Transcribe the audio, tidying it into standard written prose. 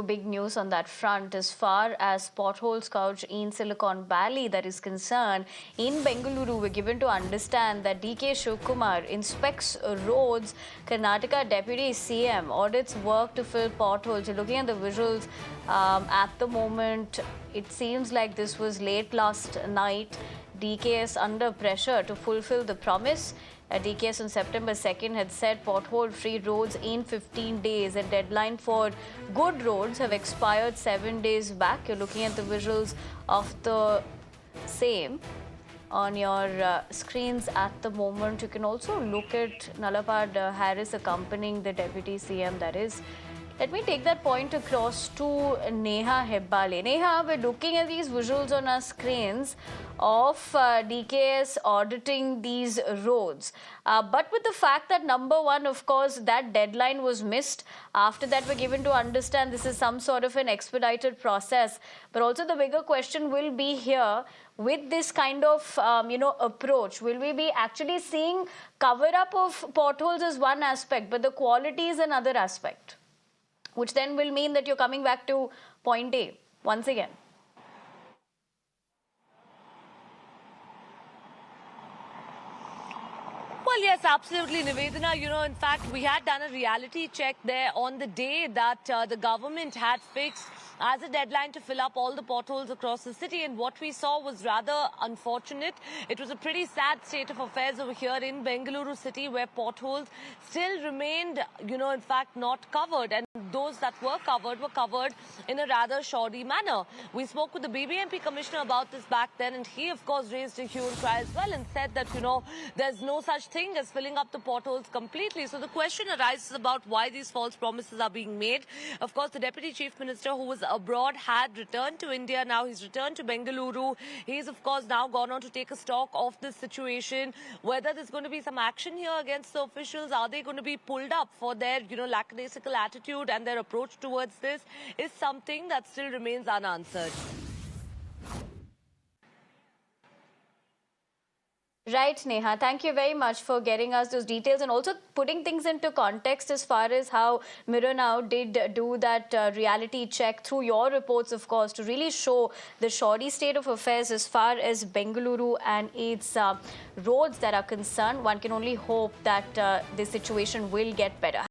Big news on that front as far as pothole scourge in Silicon Valley that is concerned. In Bengaluru, we're given to understand that DK Shivkumar inspects roads. Karnataka Deputy CM audits work to fill potholes. You're looking at the visuals at the moment. It seems like this was late last night. DKS under pressure to fulfill the promise. DKS on September 2nd had said pothole-free roads in 15 days. A deadline for good roads have expired 7 days back. You're looking at the visuals of the same on your screens at the moment. You can also look at Nalapad Harris accompanying the Deputy CM, that is. Let me take that point across to Neha Hebbale. Neha, we're looking at these visuals on our screens of DKS auditing these roads. But with the fact that number one, of course, that deadline was missed. After that, we're given to understand this is some sort of an expedited process. But also the bigger question will be here, with this kind of approach, will we be actually seeing cover up of potholes as one aspect, but the quality is another aspect, which then will mean that you're coming back to point A once again? Well, yes, absolutely, Nivedana. In fact, we had done a reality check there on the day that the government had fixed as a deadline to fill up all the potholes across the city. And what we saw was rather unfortunate. It was a pretty sad state of affairs over here in Bengaluru city, where potholes still remained, in fact, not covered. And those that were covered in a rather shoddy manner. We spoke with the BBMP commissioner about this back then, and he, of course, raised a hue and cry as well and said that, there's no such thing as filling up the potholes completely. So the question arises about why these false promises are being made. Of course, the Deputy Chief Minister, who was abroad, had returned to India. Now he's returned to Bengaluru. He's, of course, now gone on to take a stock of this situation. Whether there's going to be some action here against the officials, are they going to be pulled up for their, lackadaisical attitude and their approach towards this, is something that still remains unanswered. Right, Neha. Thank you very much for getting us those details and also putting things into context as far as how Mirror Now did do that reality check through your reports, of course, to really show the shoddy state of affairs as far as Bengaluru and its roads that are concerned. One can only hope that the situation will get better.